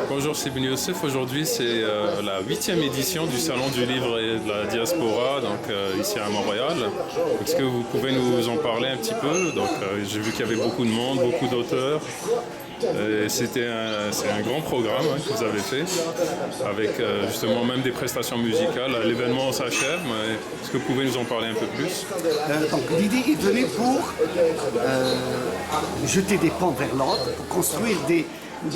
Bonjour Sibni Youssef, aujourd'hui c'est la 8e édition du Salon du Livre et de la Diaspora, ici à Montréal. Est-ce que vous pouvez nous en parler un petit peu? J'ai vu qu'il y avait beaucoup de monde, beaucoup d'auteurs. C'est un grand programme que vous avez fait, avec justement même des prestations musicales. L'événement s'achève, mais est-ce que vous pouvez nous en parler un peu plus? Donc l'idée est venue pour jeter des ponts vers l'autre, pour construire des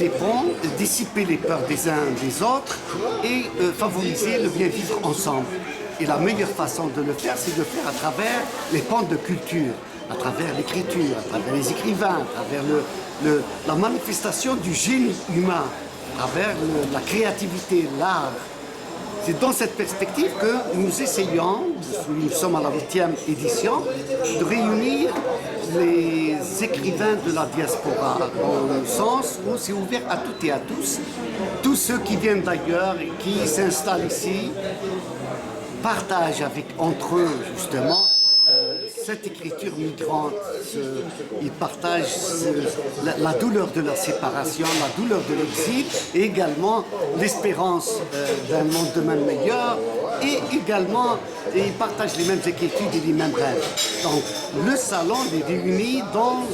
ponts, dissiper les peurs des uns des autres et favoriser le bien vivre ensemble. Et la meilleure façon de le faire, c'est de le faire à travers les ponts de culture, à travers l'écriture, à travers les écrivains, à travers la manifestation du génie humain, à travers la créativité, l'art. C'est dans cette perspective que nous essayons, nous sommes à la 8e édition, de réunir les écrivains de la diaspora, dans le sens où c'est ouvert à toutes et à tous ceux qui viennent d'ailleurs et qui s'installent ici, partagent entre eux justement cette écriture migrante. Ils partagent la douleur de la séparation, la douleur de l'exil et également l'espérance d'un monde demain meilleur et également ils partagent les mêmes inquiétudes et les mêmes rêves. Donc le salon les réunit dans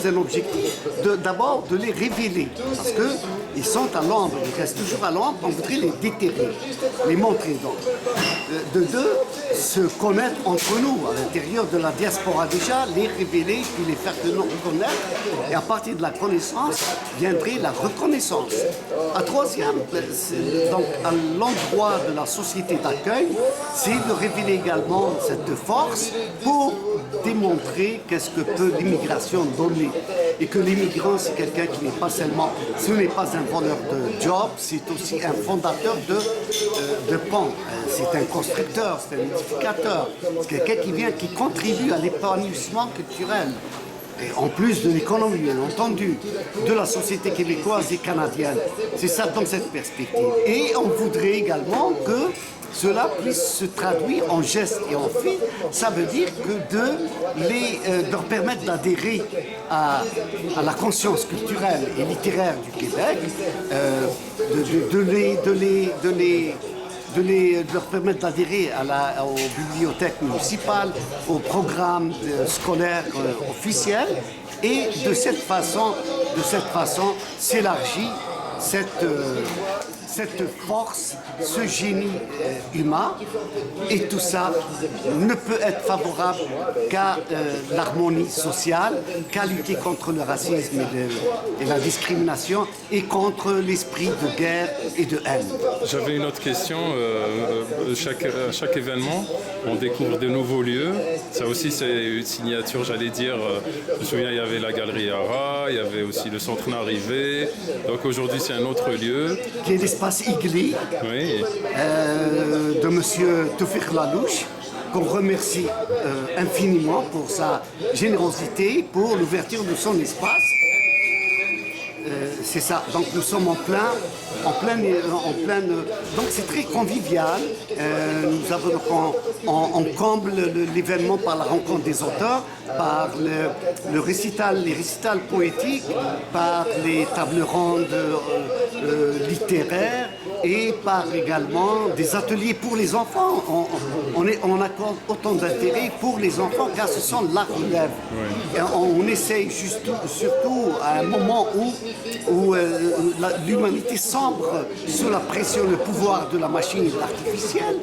un objectif d'abord de les révéler parce qu'ils sont à l'ombre, ils restent toujours à l'ombre, on voudrait les déterrer, les montrer donc. De deux, se connaître entre nous à l'intérieur de la diaspora déjà, les révéler, puis les faire connaître, et à partir de la connaissance viendrait la reconnaissance. À troisième, donc à l'endroit de la société d'accueil, c'est de révéler également cette force pour démontrer qu'est-ce que peut l'immigration donner. Et que l'immigrant, c'est quelqu'un qui n'est pas seulement, ce n'est pas un voleur de job, c'est aussi un fondateur de ponts. C'est un constructeur, c'est un édificateur, c'est quelqu'un qui contribue à l'épanouissement culturel. Et en plus de l'économie, bien entendu, de la société québécoise et canadienne. C'est ça dans cette perspective. Et on voudrait également que cela puisse se traduire en gestes et en faits. Ça veut dire que de leur permettre d'adhérer à la conscience culturelle et littéraire du Québec, de leur permettre d'adhérer aux bibliothèques municipales, aux programmes scolaires officiels, et de cette façon s'élargit cette force, ce génie humain, et tout ça ne peut être favorable qu'à l'harmonie sociale, qu'à lutter contre le racisme et la discrimination et contre l'esprit de guerre et de haine. J'avais une autre question. À chaque événement, on découvre de nouveaux lieux. Ça aussi, c'est une signature, j'allais dire. Je me souviens, il y avait la Galerie Ara, il y avait aussi le Centre Arrivé. Donc aujourd'hui, c'est un autre lieu. Qui est l'espace Igli, oui. De M. Toufik Lalouche, qu'on remercie infiniment pour sa générosité, pour l'ouverture de son espace. C'est ça, donc nous sommes en pleine, donc c'est très convivial. Nous avons, on comble l'événement par la rencontre des auteurs, par les récitals poétiques, par les tables rondes littéraires et par également des ateliers pour les enfants. On accorde autant d'intérêt pour les enfants car ce sont la relève. Oui. On essaye surtout à un moment où l'humanité sombre sous la pression, le pouvoir de la machine artificielle.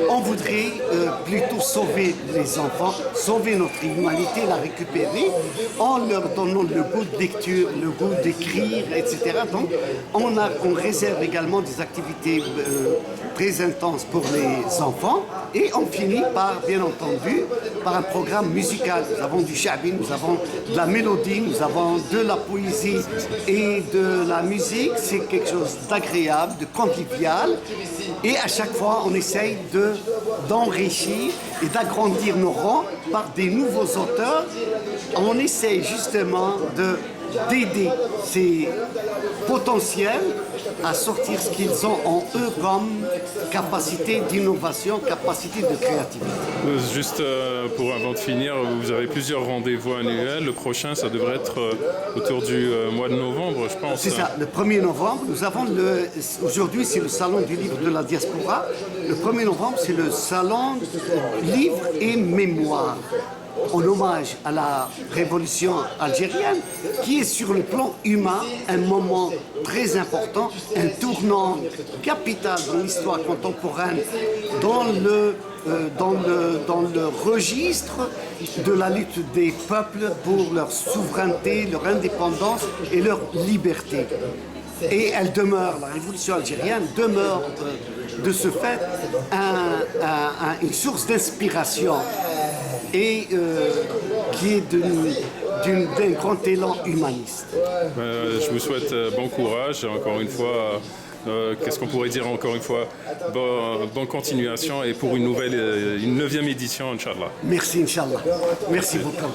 On voudrait plutôt sauver les enfants, sauver notre humanité, la récupérer en leur donnant le goût de lecture, le goût d'écrire, etc. Donc on réserve également des activités très intenses pour les enfants et on finit par, bien entendu, par un programme musical. Nous avons du shabi, nous avons de la mélodie, nous avons de la poésie et de la musique. C'est quelque chose d'agréable, de convivial et à chaque fois on essaye d'enrichir et d'agrandir nos rangs par des nouveaux auteurs. On essaye justement d'aider ces potentiels à sortir ce qu'ils ont en eux comme capacité d'innovation, capacité de créativité. Juste pour avant de finir, vous avez plusieurs rendez-vous annuels. Le prochain, ça devrait être autour du mois de novembre, je pense. C'est ça, le 1er novembre, nous avons aujourd'hui c'est le salon du livre de la diaspora. Le 1er novembre, c'est le salon livre et mémoire, en hommage à la révolution algérienne, qui est sur le plan humain un moment très important, un tournant capital dans l'histoire contemporaine, dans le registre de la lutte des peuples pour leur souveraineté, leur indépendance et leur liberté. Et elle demeure, la révolution algérienne demeure de ce fait une source d'inspiration et qui est d'un grand élan humaniste. Je vous souhaite bon courage, encore une fois. Qu'est-ce qu'on pourrait dire encore une fois? Bonne continuation et pour une 9e édition, Inch'Allah. Merci, Inch'Allah. Merci beaucoup.